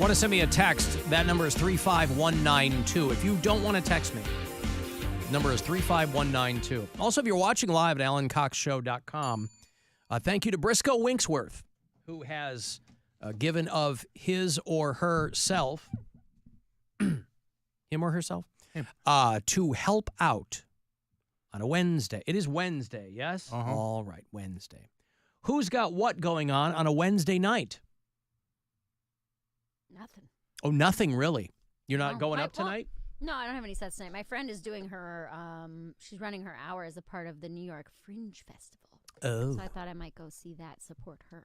Want to send me a text? That number is 35192. If you don't want to text me, the number is 35192. Also, if you're watching live at alancoxshow.com, thank you to Briscoe Winksworth, who has given of his or herself, him or herself, to help out on a Wednesday. It is Wednesday, yes? Uh-huh. All right, Wednesday. Who's got what going on a Wednesday night? Nothing. Oh, nothing really. You're not No. going up tonight? No, I don't have any sets tonight. My friend is doing her, she's running her hour as a part of the New York Fringe Festival. Oh. So I thought I might go see that, support her.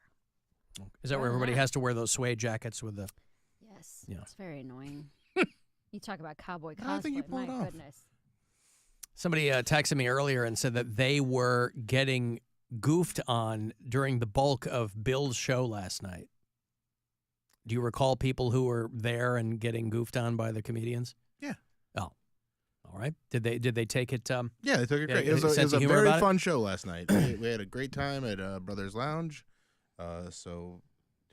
Is that where everybody has to wear those suede jackets with the... Yes. Yeah. It's very annoying. You talk about cowboy cosplay. I think you pulled My it off. goodness. Somebody texted me earlier and said that they were getting goofed on during the bulk of Bill's show last night. Do you recall people who were there and getting goofed on by the comedians? Yeah. Oh, all right. Did they take it? Yeah, they took it great. Yeah, It was sense a of humor very about it? fun show last night. We had a great time at Brothers Lounge. So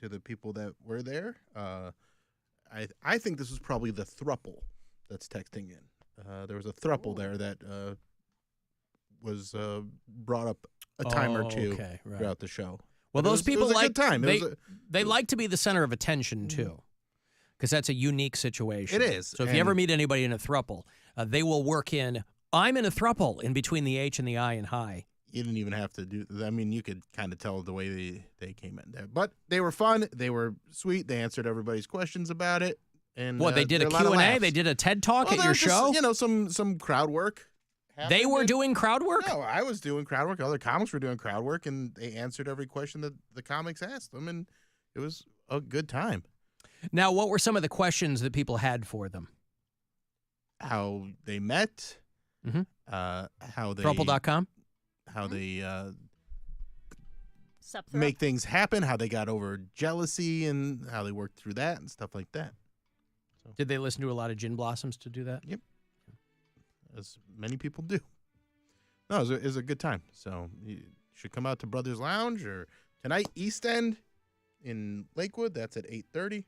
to the people that were there, I think this was probably the thruple that's texting in. There was a thruple there that was brought up a time or two throughout the show. Well, But those it people was a like good time. They like to be the center of attention too, because that's a unique situation. It is. So if you ever meet anybody in a thruple, they will work in. I'm in a thruple in between the H and the I and high. You didn't even have to do. I mean, you could kind of tell the way they came in there, but they were fun. They were sweet. They answered everybody's questions about it. And What they did a Q&A? They did a TED Talk at your show? You know, some crowd work. They were doing crowd work? No, I was doing crowd work. Other comics were doing crowd work, and they answered every question that the comics asked them, and it was a good time. Now, what were some of the questions that people had for them? How they met, how they Thruple.com? How they Sup, make things happen, how they got over jealousy, and how they worked through that and stuff like that. Did they listen to a lot of Gin Blossoms to do that? Yep. As many people do. No, it was a good time. So you should come out to Brothers Lounge or tonight, East End in Lakewood. That's at 8:30.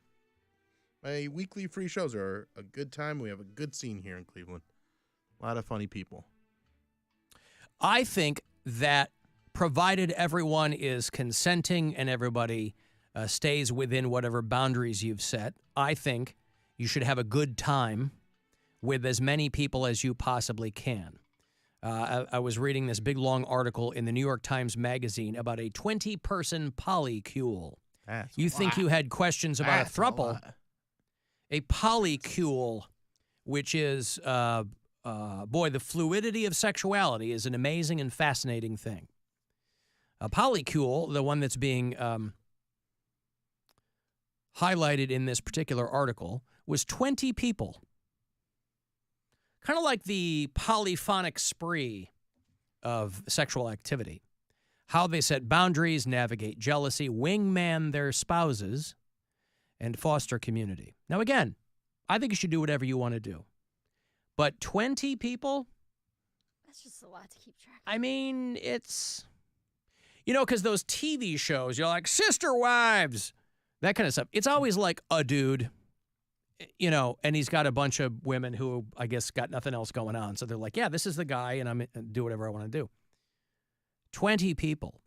My weekly free shows are a good time. We have a good scene here in Cleveland. A lot of funny people. I think that provided everyone is consenting and everybody stays within whatever boundaries you've set, I think you should have a good time with as many people as you possibly can. I was reading this big, long article in the New York Times Magazine about a 20-person polycule. You think you had questions about a thruple. A polycule, which is, boy, the fluidity of sexuality is an amazing and fascinating thing. A polycule, the one that's being highlighted in this particular article, was 20 people. Kind of like the polyphonic spree of sexual activity. How they set boundaries, navigate jealousy, wingman their spouses, and foster community. Now, again, I think you should do whatever you want to do. But 20 people? That's just a lot to keep track of. I mean, it's... You know, because those TV shows, you're like, Sister Wives, that kind of stuff. It's always like a dude, you know, and he's got a bunch of women who, I guess, got nothing else going on. So they're like, yeah, this is the guy, and I'm do whatever I want to do. 20 people.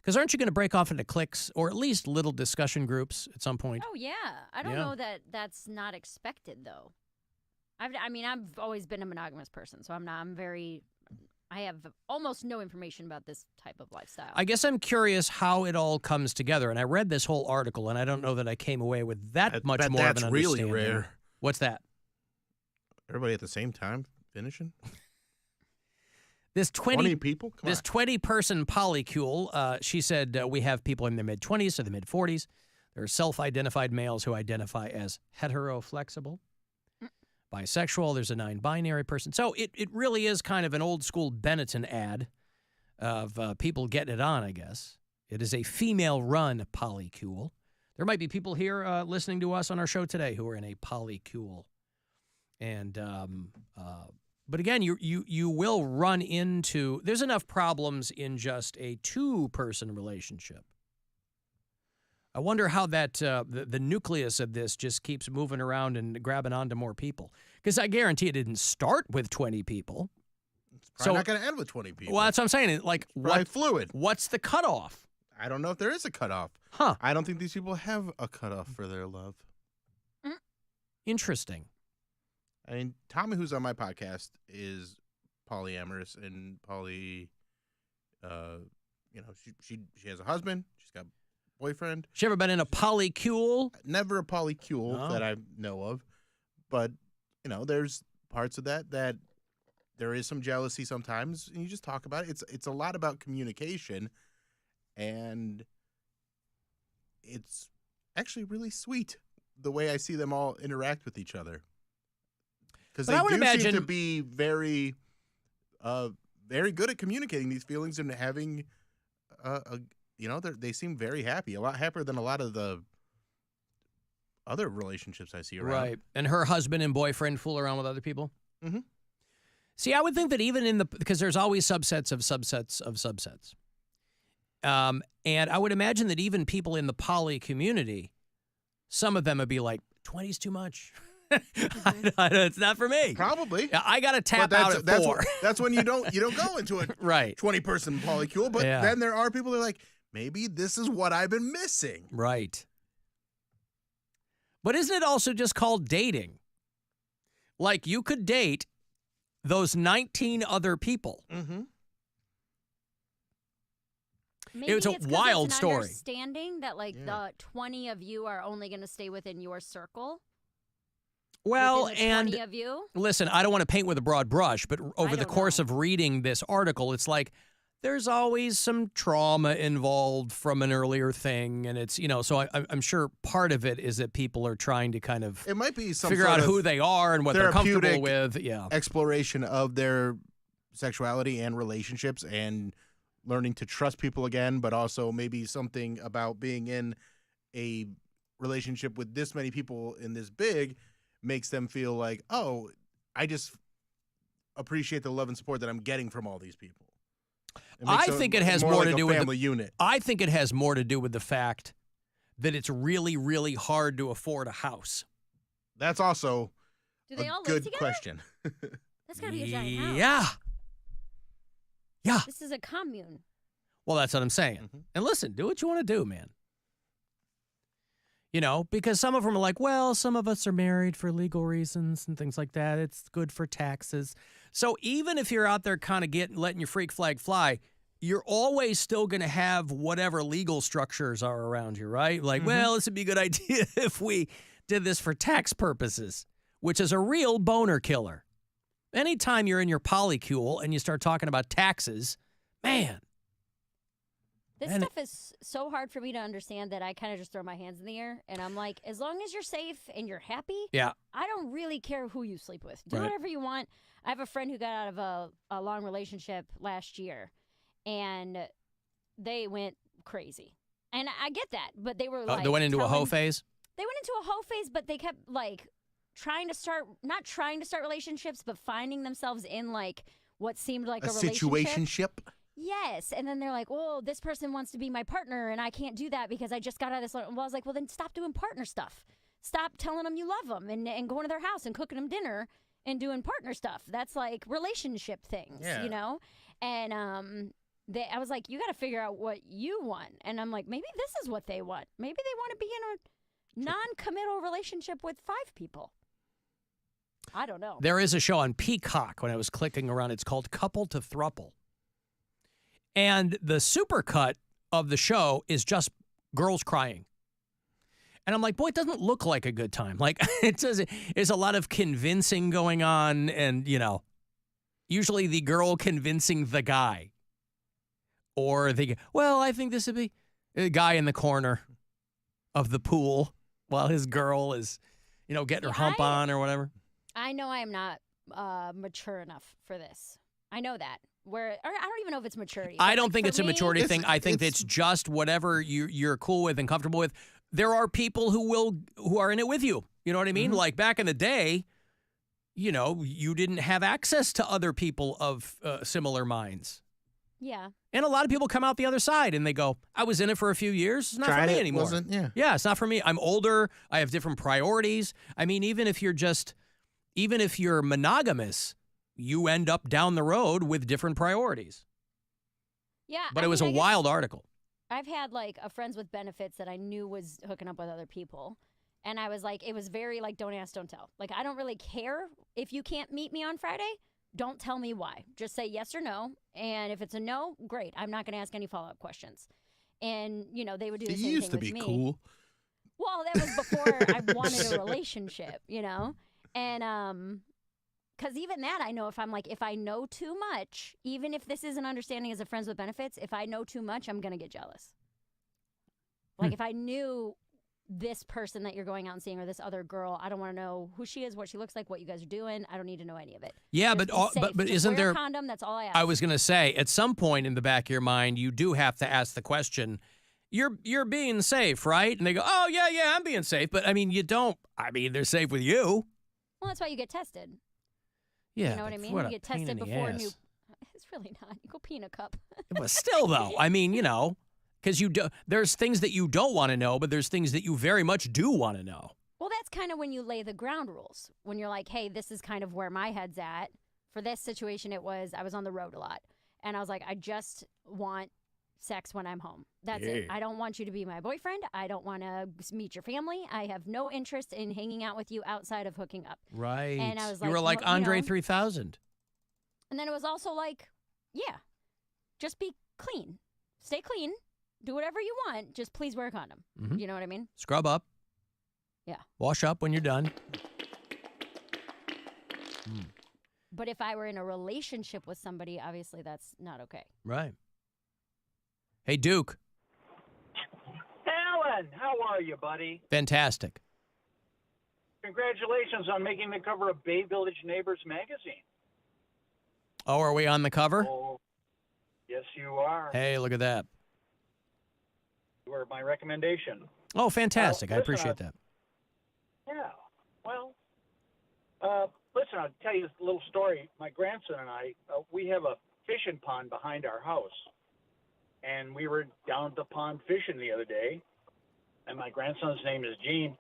Because aren't you going to break off into cliques or at least little discussion groups at some point? Oh, yeah. I don't know that that's not expected, though. I've always been a monogamous person, so I have almost no information about this type of lifestyle. I guess I'm curious how it all comes together. And I read this whole article, and I don't know that I came away with that much more of an understanding. That's really rare. What's that? Everybody at the same time finishing? This 20 people? Come this on. 20-person polycule, she said we have people in their mid-20s to the mid-40s. There are self-identified males who identify as hetero-flexible. Bisexual, there's a non-binary person. So it really is kind of an old-school Benetton ad of people getting it on, I guess. It is a female-run polycule. There might be people here listening to us on our show today who are in a polycule. And, but again, you will run into, there's enough problems in just a two-person relationship. I wonder how that the nucleus of this just keeps moving around and grabbing onto more people. Because I guarantee it didn't start with 20 people. It's probably not going to end with 20 people. Well, that's what I'm saying. Like, Probably fluid. What's the cutoff? I don't know if there is a cutoff. Huh. I don't think these people have a cutoff for their love. Interesting. I mean, Tommy, who's on my podcast, is polyamorous and she has a husband. She's got a boyfriend. She ever been in a polycule? Never a polycule that I know of. But, there's parts of that there is some jealousy sometimes, and you just talk about it. It's a lot about communication, and it's actually really sweet the way I see them all interact with each other. Because they seem to be very, very good at communicating these feelings and having, they seem very happy, a lot happier than a lot of the other relationships I see around. Right. And her husband and boyfriend fool around with other people? Mm-hmm. See, I would think that even because there's always subsets of subsets of subsets. And I would imagine that even people in the poly community, some of them would be like, 20's too much. It's not for me. Probably. I got to tap out at 4. That's when you don't go into a right 20-person polycule. But then there are people that are like, maybe this is what I've been missing. Right. But isn't it also just called dating? Like, you could date those 19 other people. Mm-hmm. Maybe it's a wild it's an story. Understanding that the 20 of you are only going to stay within your circle. Well, within the and 20 of you. Listen, I don't want to paint with a broad brush, but over the course of reading this article, it's like there's always some trauma involved from an earlier thing, and it's so I'm sure part of it is that people are trying to kind of it might be some figure out who they are and what they're comfortable with. Yeah, exploration of their sexuality and relationships and learning to trust people again, but also maybe something about being in a relationship with this many people in this big makes them feel like, oh, I just appreciate the love and support that I'm getting from all these people. I think it has more to do with family unit. I think it has more to do with the fact that it's really, really hard to afford a house. That's also Do they all good live together? question. That's got to be a giant house. Yeah. This is a commune. Well, that's what I'm saying. Mm-hmm. And listen, do what you want to do, man. Because some of them are like, well, some of us are married for legal reasons and things like that. It's good for taxes. So even if you're out there kind of letting your freak flag fly, you're always still going to have whatever legal structures are around you, right? Like, well, this would be a good idea if we did this for tax purposes, which is a real boner killer. Anytime you're in your polycule and you start talking about taxes, man. This stuff is so hard for me to understand that I kind of just throw my hands in the air and I'm like, as long as you're safe and you're happy, I don't really care who you sleep with. Do whatever you want. I have a friend who got out of a long relationship last year and they went crazy. And I get that, but they were like... they went into a hoe phase? They went into a hoe phase, but they kept like not trying to start relationships, but finding themselves in like what seemed like a situationship. Yes. And then they're like, oh, this person wants to be my partner and I can't do that because I just got out of this. Well, I was like, well, then stop doing partner stuff. Stop telling them you love them and going to their house and cooking them dinner and doing partner stuff. That's like relationship things, And I was like, you got to figure out what you want. And I'm like, maybe this is what they want. Maybe they want to be in a non-committal relationship with 5 people. I don't know. There is a show on Peacock when I was clicking around. It's called Couple to Thruple. And the supercut of the show is just girls crying. And I'm like, boy, it doesn't look like a good time. Like, it's a lot of convincing going on. And, usually the girl convincing the guy. Or I think this would be a guy in the corner of the pool while his girl is, getting her hump on or whatever. I know I am not mature enough for this. I know that. Or I don't even know if it's maturity. I don't think it's a maturity thing. I think it's just whatever you're cool with and comfortable with. There are people who are in it with you. You know what I mean? Mm-hmm. Like back in the day, you didn't have access to other people of similar minds. Yeah. And a lot of people come out the other side and they go, I was in it for a few years. It's not Tried for me it, anymore. Yeah, it's not for me. I'm older. I have different priorities. I mean, even if you're monogamous, you end up down the road with different priorities. Yeah. But it was a wild article. I've had like a friends with benefits that I knew was hooking up with other people. And I was like, it was very like, don't ask, don't tell. Like, I don't really care if you can't meet me on Friday. Don't tell me why. Just say yes or no. And if it's a no, great. I'm not going to ask any follow-up questions. And, you know, they would do the same thing with me. He used to be cool. Well, that was before I wanted a relationship, you know? And, because even that, I know if I know too much, even if this is an understanding as a friends with benefits, if I know too much, I'm going to get jealous. Like, if I knew this person that you're going out and seeing or this other girl, I don't want to know who she is, what she looks like, what you guys are doing. I don't need to know any of it. Yeah, but Just isn't wear there a condom? That's all I ask. I was going to say, at some point in the back of your mind, you do have to ask the question, you're being safe, right? And they go, oh, yeah, I'm being safe. But, I mean, you don't. I mean, they're safe with you. Well, that's why you get tested. Yeah. You know what I mean? You get tested before new. It's really not. You go pee in a cup. But still, though, I mean, you know, because there's things that you don't want to know, but there's things that you very much do want to know. Well, that's kind of when you lay the ground rules. When you're like, hey, this is kind of where my head's at. For this situation, I was on the road a lot. And I was like, I just want sex when I'm home. That's it. I don't want you to be my boyfriend. I don't want to meet your family. I have no interest in hanging out with you outside of hooking up. Right. And I was like, you were like well, Andre 3000. And then it was also like, yeah, just be clean. Stay clean. Do whatever you want. Just please wear a condom. Mm-hmm. You know what I mean? Scrub up. Yeah. Wash up when you're done. But if I were in a relationship with somebody, obviously that's not okay. Right. Hey, Duke. Alan, how are you, buddy? Fantastic. Congratulations on making the cover of Bay Village Neighbors magazine. Oh, are we on the cover? Oh, yes, you are. Hey, look at that. You were my recommendation. Oh, fantastic. I Listen, appreciate that. Yeah. Well, listen, I'll tell you a little story. My grandson and I, we have a fishing pond behind our house. And we were down at the pond fishing the other day. And my grandson's name is Gene.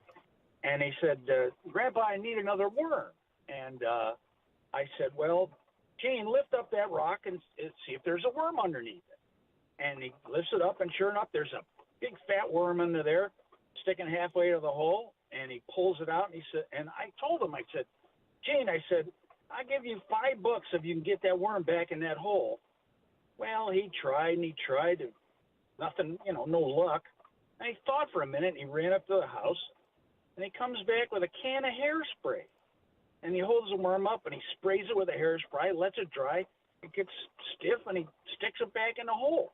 And he said, Grandpa, I need another worm. And I said, well, Gene, lift up that rock and see if there's a worm underneath it. And he lifts it up, and sure enough, there's a big fat worm under there sticking halfway to the hole. And he pulls it out, and he said, and I told him, I said, Gene, I said, I'll give you $5 if you can get that worm back in that hole. Well, he tried, and nothing, no luck. And he thought for a minute, and he ran up to the house, and he comes back with a can of hairspray. And he holds the worm up, and he sprays it with a hairspray, lets it dry, it gets stiff, and he sticks it back in the hole.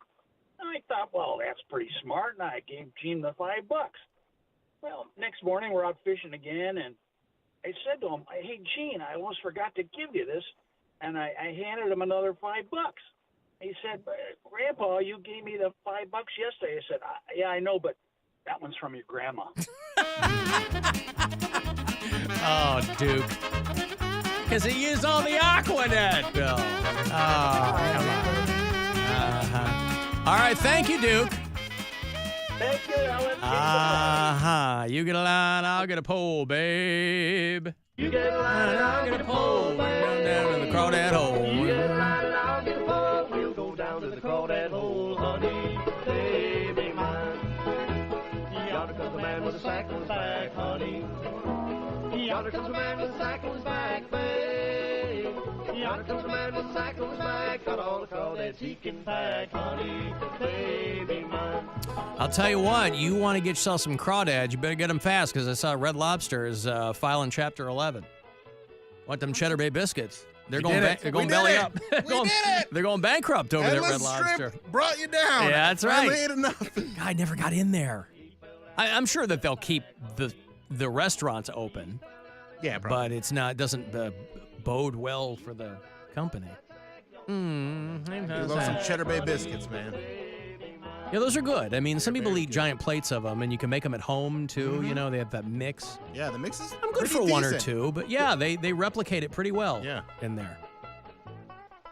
And I thought, well, that's pretty smart, and I gave Gene the $5. Well, next morning, we're out fishing again, and I said to him, hey, Gene, I almost forgot to give you this, and I handed him another $5. He said, Grandpa, you gave me the $5 yesterday. I said, yeah, I know, but that one's from your grandma. Oh, Duke. Because he used all the Aquanet, Bill. Oh, come on. Uh-huh. All right, thank you, Duke. Thank you, Ellen. Uh-huh. You get a line, I'll get a pole, babe. You get a line, I'll get a pole. Down in the crawdad hole. You get a line, I'll get a pole. We'll go down to the crawdad hole, honey, baby mine. Yonder comes a man with a sack on his back, honey. Yonder comes a man with a sack on his back, babe. Yonder comes a man with a sack on his back. Got all the crawdads he can pack, honey, baby mine. I'll tell you what, you want to get yourself some crawdads, you better get them fast, because I saw Red Lobster is filing Chapter 11. Want them Cheddar Bay biscuits? They're going belly up. They're going bankrupt over there at Red Lobster. Brought you down. Yeah, that's right. I made enough. God, I never got in there. I'm sure that they'll keep the restaurants open. Yeah, but it's not. It doesn't bode well for the company. You love some Cheddar Bay biscuits, man. Yeah, those are good. I mean, some people eat giant plates of them, and you can make them at home, too. Mm-hmm. You know, they have that mix. Yeah, the mix is I'm good for pretty one or decent. two, but yeah, they replicate it pretty well Yeah. in there.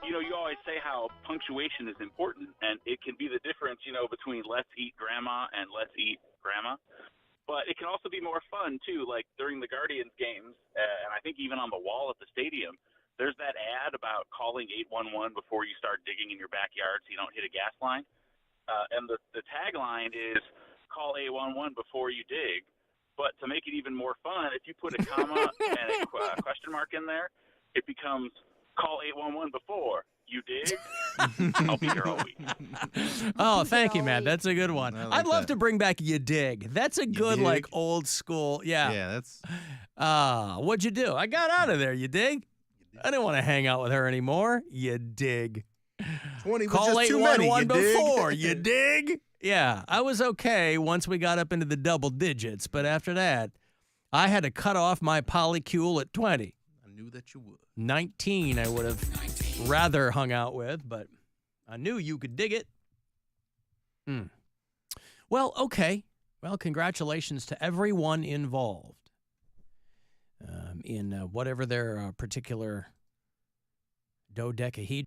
you always say how punctuation is important, and it can be the difference, between let's eat grandma and let's eat grandma. But it can also be more fun, too, like during the Guardians games, and I think even on the wall at the stadium, there's that ad about calling 811 before you start digging in your backyard so you don't hit a gas line. And the tagline is, call 811 before you dig. But to make it even more fun, if you put a comma and a question mark in there, it becomes, call 811 before you dig. I'll be here all week. Oh, thank you, man. That's a good one. I like I'd love that. to bring back You Dig. That's a good, Dig? like, old school. Yeah. Yeah, that's What'd you do? I got out of there. You dig? I didn't want to hang out with her anymore. You dig? 20 was Call just too many. 811 You dig? before. You dig? Yeah, I was okay once we got up into the double digits, but after that, I had to cut off my polycule at 20. I knew that you would. 19 I would have rather hung out with, but I knew you could dig it. Well, okay. Well, congratulations to everyone involved in whatever their particular dodecahedron